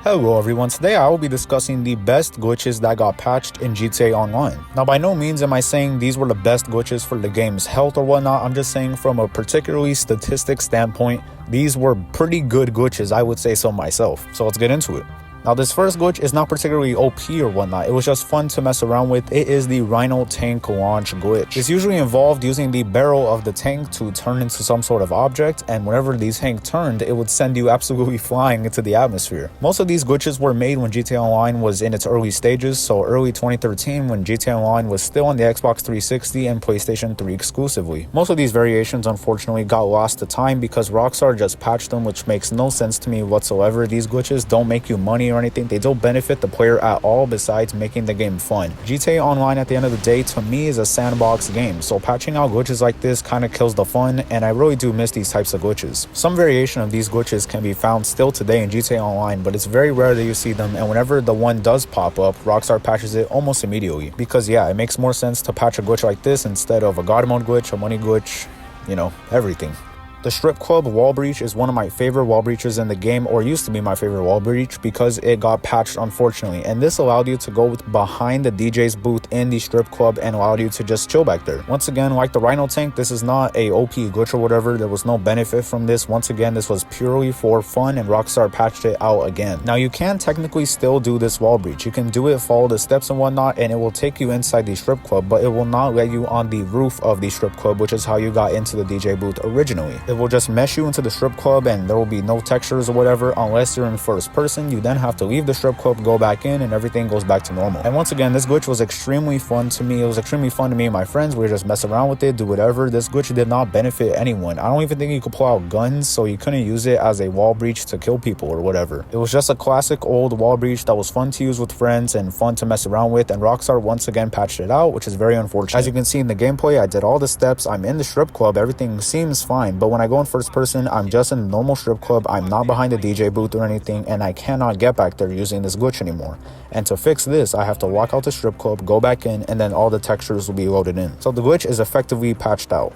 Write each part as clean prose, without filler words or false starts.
Hello everyone, today I will be discussing the best glitches that got patched in GTA Online. Now by no means am I saying these were the best glitches for the game's health or whatnot, I'm just saying from a particularly statistic standpoint, these were pretty good glitches, I would say so myself. So let's get into it. Now this first glitch is not particularly OP or whatnot, it was just fun to mess around with. It is the Rhino tank launch glitch. It's usually involved using the barrel of the tank to turn into some sort of object, and whenever the tank turned, it would send you absolutely flying into the atmosphere. Most of these glitches were made when GTA Online was in its early stages, so early 2013 when GTA Online was still on the Xbox 360 and PlayStation 3 exclusively. Most of these variations unfortunately got lost to time because Rockstar just patched them, which makes no sense to me whatsoever. These glitches don't make you money or anything, they don't benefit the player at all besides making the game fun. GTA Online at the end of the day to me is a sandbox game, so patching out glitches like this kind of kills the fun, and I really do miss these types of glitches. Some variation of these glitches can be found still today in GTA Online, but it's very rare that you see them, and whenever the one does pop up, Rockstar patches it almost immediately. Because yeah, it makes more sense to patch a glitch like this instead of a God mode glitch, a money glitch, you know, everything. The strip club wall breach is one of my favorite wall breaches in the game, or used to be my favorite wall breach, because it got patched unfortunately, and this allowed you to go behind the DJ's booth in the strip club and allowed you to just chill back there. Once again, like the Rhino tank, this is not a OP glitch or whatever, there was no benefit from this. Once again, this was purely for fun and Rockstar patched it out again. Now you can technically still do this wall breach, you can do it, follow the steps and whatnot, and it will take you inside the strip club, but it will not let you on the roof of the strip club, which is how you got into the DJ booth originally. It will just mesh you into the strip club and there will be no textures or whatever unless you're in first person. You then have to leave the strip club, go back in, and everything goes back to normal. And once again, this glitch was extremely fun to me. It was extremely fun to me and my friends. We were just messing around with it, do whatever. This glitch did not benefit anyone. I don't even think you could pull out guns, so you couldn't use it as a wall breach to kill people or whatever. It was just a classic old wall breach that was fun to use with friends and fun to mess around with, and Rockstar once again patched it out, which is very unfortunate. As you can see in the gameplay, I did all the steps, I'm in the strip club, everything seems fine, but when I go in first person, I'm just in a normal strip club, I'm not behind the DJ booth or anything, and I cannot get back there using this glitch anymore. And to fix this, I have to walk out the strip club, go back in, and then all the textures will be loaded in. So the glitch is effectively patched out.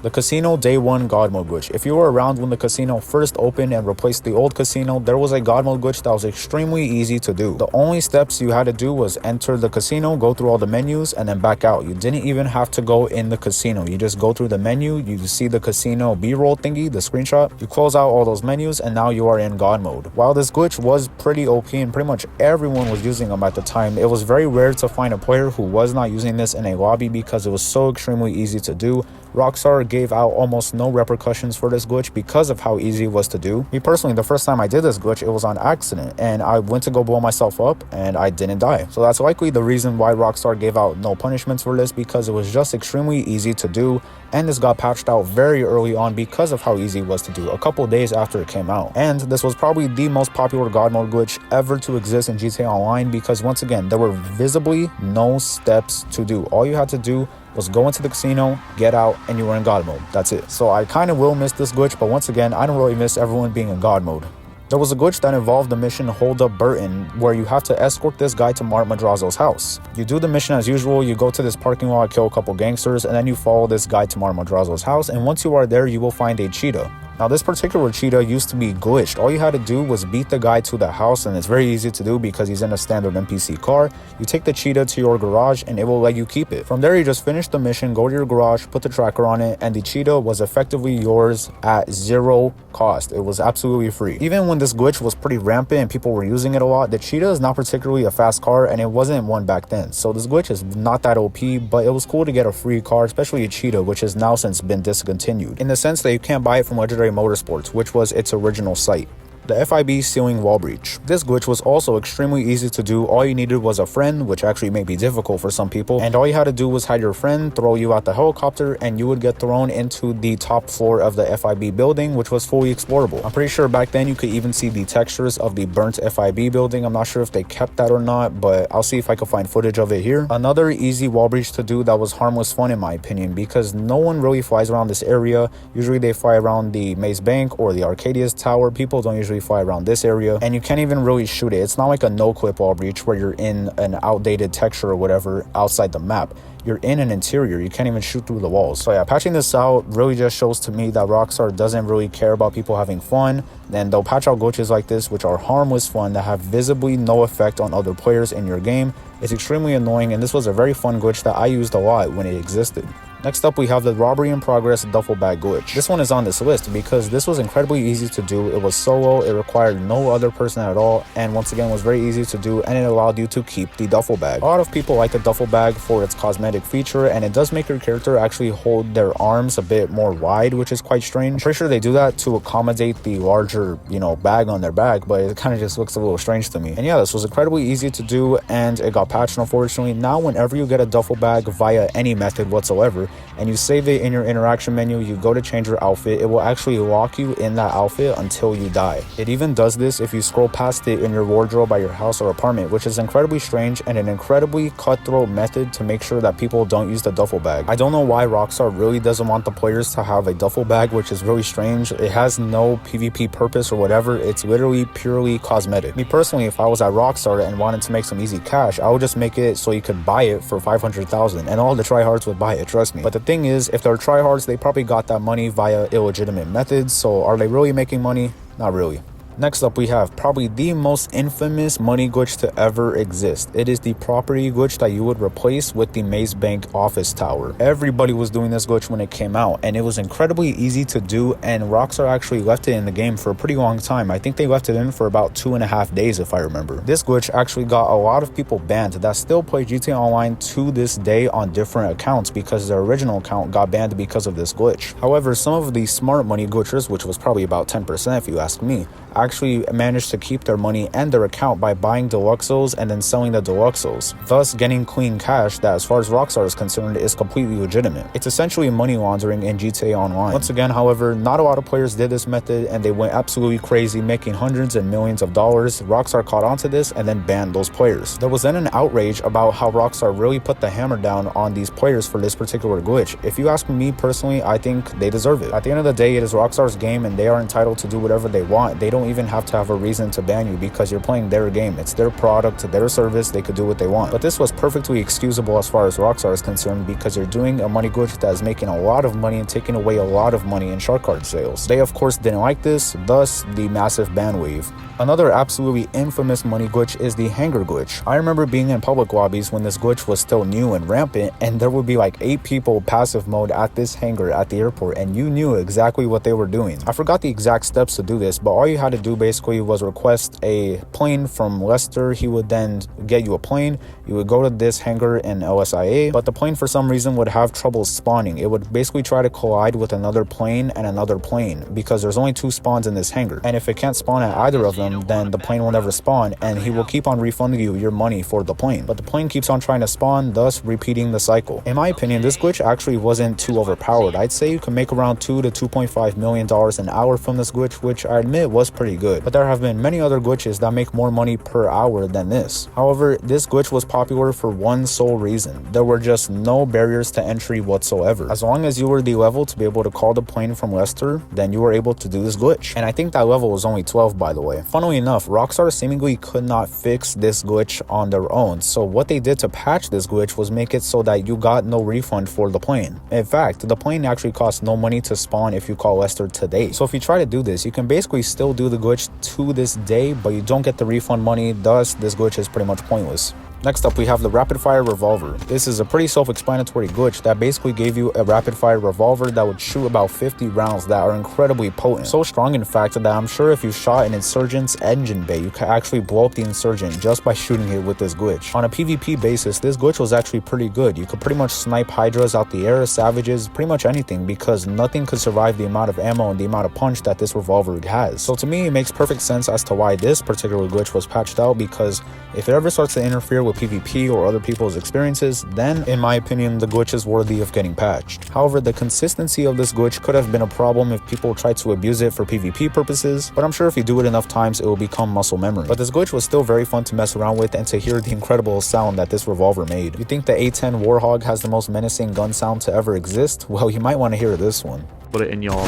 The Casino Day 1 God Mode glitch. If you were around when the casino first opened and replaced the old casino, there was a God Mode glitch that was extremely easy to do. The only steps you had to do was enter the casino, go through all the menus, and then back out. You didn't even have to go in the casino. You just go through the menu, you see the casino B-roll thingy, the screenshot, you close out all those menus, and now you are in God Mode. While this glitch was pretty OP and pretty much everyone was using them at the time, it was very rare to find a player who was not using this in a lobby because it was so extremely easy to do. Rockstar gave out almost no repercussions for this glitch because of how easy it was to do. Me personally, the first time I did this glitch, it was on accident, and I went to go blow myself up and I didn't die. So that's likely the reason why Rockstar gave out no punishments for this, because it was just extremely easy to do, and this got patched out very early on because of how easy it was to do, a couple days after it came out. And this was probably the most popular God Mode glitch ever to exist in GTA Online, because once again, there were visibly no steps to do. All you had to do was go into the casino, get out, and you were in God Mode. That's it. So I kind of will miss this glitch, but once again, I don't really miss everyone being in God Mode. There was a glitch that involved the mission Hold Up Burton, where you have to escort this guy to Mark Madrazo's house. You do the mission as usual, you go to this parking lot, kill a couple gangsters, and then you follow this guy to Mark Madrazo's house, and once you are there, you will find a cheetah. Now this particular cheetah used to be glitched. All you had to do was beat the guy to the house, and it's very easy to do because he's in a standard NPC car. You take the cheetah to your garage and it will let you keep it. From there you just finish the mission, go to your garage, put the tracker on it, and the cheetah was effectively yours at zero cost. It was absolutely free. Even when this glitch was pretty rampant and people were using it a lot, the cheetah is not particularly a fast car, and it wasn't one back then. So this glitch is not that OP, but it was cool to get a free car, especially a cheetah, which has now since been discontinued, in the sense that you can't buy it from Legendary Motorsports, which was its original site. The FIB ceiling wall breach. This glitch was also extremely easy to do. All you needed was a friend, which actually may be difficult for some people, and all you had to do was hide your friend, throw you out the helicopter, and you would get thrown into the top floor of the FIB building, which was fully explorable. I'm pretty sure back then you could even see the textures of the burnt FIB building. I'm not sure if they kept that or not, but I'll see if I can find footage of it here. Another easy wall breach to do that was harmless fun in my opinion, because no one really flies around this area. Usually they fly around the Maze Bank or the Arcadius Tower. People don't usually usually fly around this area, and you can't even really shoot it. It's not like a no-clip wall breach where you're in an outdated texture or whatever outside the map. You're in an interior. You can't even shoot through the walls. So yeah, patching this out really just shows to me that Rockstar doesn't really care about people having fun. Then they'll patch out glitches like this, which are harmless fun that have visibly no effect on other players in your game. It's extremely annoying, and this was a very fun glitch that I used a lot when it existed. Next up, we have the robbery in progress duffel bag glitch. This one is on this list because this was incredibly easy to do. It was solo, it required no other person at all, and once again was very easy to do, and it allowed you to keep the duffel bag. A lot of people like the duffel bag for its cosmetic feature, and it does make your character actually hold their arms a bit more wide, which is quite strange. I'm pretty sure they do that to accommodate the larger, bag on their back, but it kind of just looks a little strange to me. And yeah, this was incredibly easy to do, and it got patched, unfortunately. Now whenever you get a duffel bag via any method whatsoever, and you save it in your interaction menu, you go to change your outfit, it will actually lock you in that outfit until you die. It even does this if you scroll past it in your wardrobe at your house or apartment, which is incredibly strange and an incredibly cutthroat method to make sure that people don't use the duffel bag. I don't know why Rockstar really doesn't want the players to have a duffel bag, which is really strange. It has no PvP purpose or whatever. It's literally purely cosmetic. Me personally, if I was at Rockstar and wanted to make some easy cash, I would just make it so you could buy it for 500,000 and all the tryhards would buy it, trust me. But the thing is, if they're tryhards, they probably got that money via illegitimate methods. So are they really making money? Not really. Next up, we have probably the most infamous money glitch to ever exist. It is the property glitch that you would replace with the Maze Bank office tower. Everybody was doing this glitch when it came out, and it was incredibly easy to do, and Rockstar actually left it in the game for a pretty long time. I think they left it in for about 2.5 days, if I remember. This glitch actually got a lot of people banned that still play GTA Online to this day on different accounts because their original account got banned because of this glitch. However, some of the smart money glitchers, which was probably about 10% if you ask me, actually managed to keep their money and their account by buying deluxos and then selling the deluxos, thus getting clean cash that, as far as Rockstar is concerned, is completely legitimate. It's essentially money laundering in GTA Online. Once again, however, not a lot of players did this method and they went absolutely crazy, making hundreds and millions of dollars. Rockstar caught on to this and then banned those players. There was then an outrage about how Rockstar really put the hammer down on these players for this particular glitch. If you ask me personally, I think they deserve it. At the end of the day, it is Rockstar's game and they are entitled to do whatever they want. They don't even have to have a reason to ban you because you're playing their game. It's their product, their service, they could do what they want. But this was perfectly excusable as far as Rockstar is concerned because you're doing a money glitch that is making a lot of money and taking away a lot of money in shark card sales. They of course didn't like this, thus the massive ban wave. Another absolutely infamous money glitch is the hangar glitch. I remember being in public lobbies when this glitch was still new and rampant, and there would be like 8 people passive mode at this hangar at the airport, and you knew exactly what they were doing. I forgot the exact steps to do this, but all you had to do basically was request a plane from Lester. He would then get you a plane. You would go to this hangar in LSIA, but the plane for some reason would have trouble spawning. It would basically try to collide with another plane and another plane because there's only 2 spawns in this hangar, and if it can't spawn at either of them, then the plane will never spawn and he will keep on refunding you your money for the plane. But the plane keeps on trying to spawn, thus repeating the cycle. In my opinion, this glitch actually wasn't too overpowered. I'd say you can make around $2 to $2.5 million an hour from this glitch, which I admit was pretty good. But there have been many other glitches that make more money per hour than this. However, this glitch was popular for one sole reason. There were just no barriers to entry whatsoever. As long as you were the level to be able to call the plane from Lester, then you were able to do this glitch. And I think that level was only 12, by the way. Funnily enough, Rockstar seemingly could not fix this glitch on their own. So what they did to patch this glitch was make it so that you got no refund for the plane. In fact, the plane actually costs no money to spawn if you call Lester today. So if you try to do this, you can basically still do the glitch to this day, but you don't get the refund money. Thus, this glitch is pretty much pointless. Next up, we have the rapid fire revolver. This is a pretty self-explanatory glitch that basically gave you a rapid fire revolver that would shoot about 50 rounds that are incredibly potent. So strong, in fact, that I'm sure if you shot an insurgent's engine bay, you could actually blow up the insurgent just by shooting it with this glitch. On a PvP basis, this glitch was actually pretty good. You could pretty much snipe hydras out the air, savages, pretty much anything, because nothing could survive the amount of ammo and the amount of punch that this revolver has. So to me, it makes perfect sense as to why this particular glitch was patched out, because if it ever starts to interfere with PvP or other people's experiences, then in my opinion the glitch is worthy of getting patched. However, the consistency of this glitch could have been a problem if people tried to abuse it for PvP purposes, but I'm sure if you do it enough times it will become muscle memory. But this glitch was still very fun to mess around with and to hear the incredible sound that this revolver made. You think the A10 Warhog has the most menacing gun sound to ever exist? Well, you might want to hear this one. Put it in your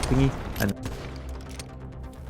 thingy and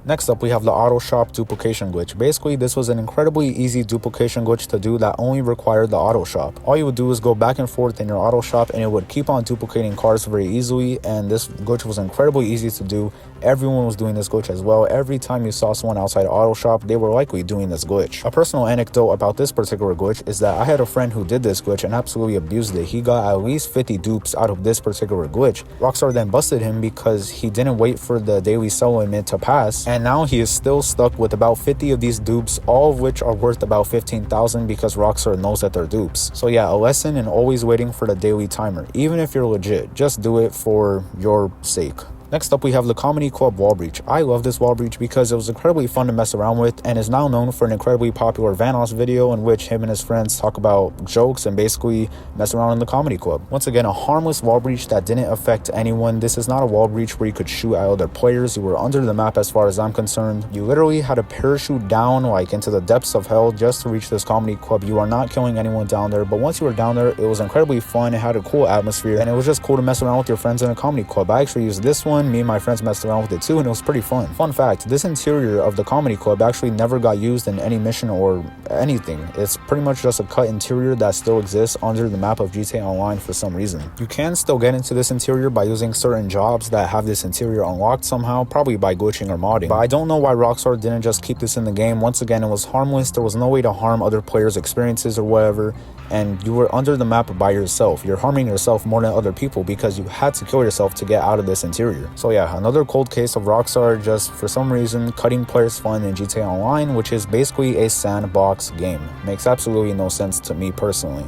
Next up, we have the auto shop duplication glitch. Basically, this was an incredibly easy duplication glitch to do that only required the auto shop. All you would do is go back and forth in your auto shop and it would keep on duplicating cars very easily, and this glitch was incredibly easy to do. Everyone was doing this glitch as well. Every time you saw someone outside auto shop, they were likely doing this glitch. A personal anecdote about this particular glitch is that I had a friend who did this glitch and absolutely abused it. He got at least 50 dupes out of this particular glitch. Rockstar then busted him because he didn't wait for the daily sell limit to pass, and now he is still stuck with about 50 of these dupes, all of which are worth about 15,000 because Rockstar knows that they're dupes. So yeah, a lesson in always waiting for the daily timer. Even if you're legit, just do it for your sake. Next up, we have the Comedy Club wall breach. I love this wall breach because it was incredibly fun to mess around with and is now known for an incredibly popular Vanoss video in which him and his friends talk about jokes and basically mess around in the comedy club. Once again, a harmless wall breach that didn't affect anyone. This is not a wall breach where you could shoot at other players. You were under the map as far as I'm concerned. You literally had to parachute down like into the depths of hell just to reach this comedy club. You are not killing anyone down there, but once you were down there, it was incredibly fun. It had a cool atmosphere and it was just cool to mess around with your friends in a comedy club. I actually used this one. Me and my friends messed around with it too, and it was pretty fun. Fun fact, this interior of the comedy club actually never got used in any mission or anything. It's pretty much just a cut interior that still exists under the map of GTA Online for some reason. You can still get into this interior by using certain jobs that have this interior unlocked somehow, probably by glitching or modding. But I don't know why Rockstar didn't just keep this in the game. Once again, it was harmless. There was no way to harm other players' experiences or whatever, and you were under the map by yourself. You're harming yourself more than other people because you had to kill yourself to get out of this interior. So yeah, another cold case of Rockstar just for some reason cutting players' fun in GTA Online, which is basically a sandbox game. Makes absolutely no sense to me personally.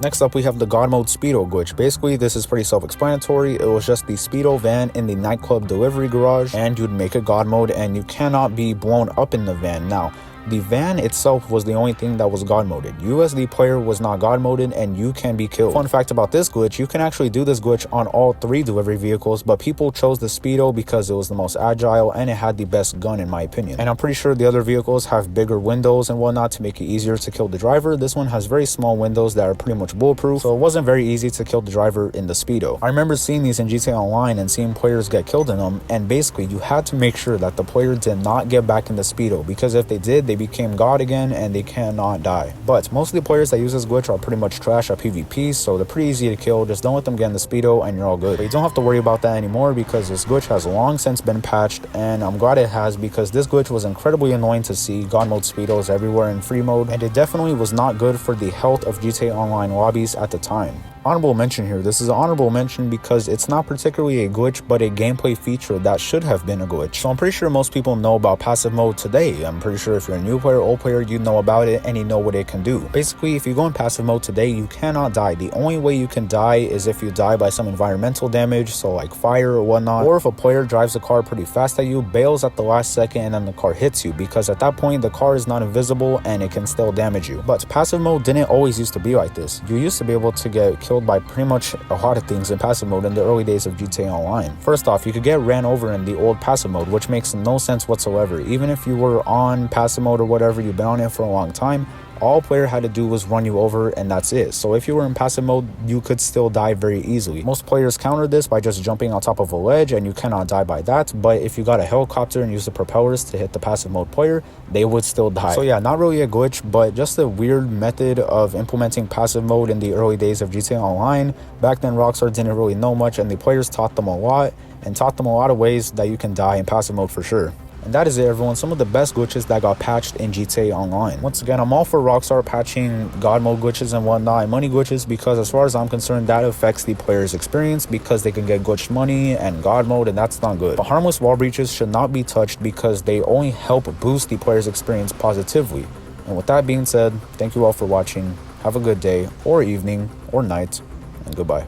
Next up, we have the God Mode Speedo glitch. Basically, this is pretty self-explanatory. It was just the Speedo van in the nightclub delivery garage, and you'd make a God Mode, and you cannot be blown up in the van. Now, the van itself was the only thing that was God moded. You as the player was not God moded and you can be killed. Fun fact about this glitch, you can actually do this glitch on all 3 delivery vehicles, but people chose the Speedo because it was the most agile and it had the best gun in my opinion. And I'm pretty sure the other vehicles have bigger windows and whatnot to make it easier to kill the driver. This one has very small windows that are pretty much bulletproof, so it wasn't very easy to kill the driver in the Speedo. I remember seeing these in GTA Online and seeing players get killed in them, and basically you had to make sure that the player did not get back in the Speedo, because if they did, they became God again and they cannot die. But most of the players that use this glitch are pretty much trash at PvP, so they're pretty easy to kill. Just don't let them get in the Speedo and you're all good. But you don't have to worry about that anymore because this glitch has long since been patched, and I'm glad it has because this glitch was incredibly annoying to see. God mode Speedos everywhere in free mode, and it definitely was not good for the health of GTA Online lobbies at the time. Honorable mention here. This is an honorable mention because it's not particularly a glitch, but a gameplay feature that should have been a glitch. So I'm pretty sure most people know about passive mode today. I'm pretty sure if you're a new player, old player, you know about it and you know what it can do. Basically, if you go in passive mode today, you cannot die. The only way you can die is if you die by some environmental damage, so like fire or whatnot, or if a player drives a car pretty fast at you, bails at the last second, and then the car hits you, because at that point the car is not invisible and it can still damage you. But passive mode didn't always used to be like this. You used to be able to get killed by pretty much a lot of things in passive mode in the early days of GTA Online. First off, you could get ran over in the old passive mode, which makes no sense whatsoever. Even if you were on passive mode or whatever, you've been on it for a long time, all a player had to do was run you over and that's it. So if you were in passive mode, you could still die very easily. Most players counter this by just jumping on top of a ledge and you cannot die by that, but if you got a helicopter and used the propellers to hit the passive mode player, they would still die. So yeah, not really a glitch, but just a weird method of implementing passive mode in the early days of GTA Online. Back then Rockstar didn't really know much and the players taught them a lot, and taught them a lot of ways that you can die in passive mode for sure. And that is it, everyone. Some of the best glitches that got patched in GTA Online. Once again, I'm all for Rockstar patching God mode glitches and whatnot, and money glitches, because as far as I'm concerned, that affects the player's experience because they can get glitched money and God mode, and that's not good. But harmless wall breaches should not be touched because they only help boost the player's experience positively. And with that being said, thank you all for watching. Have a good day or evening or night, and goodbye.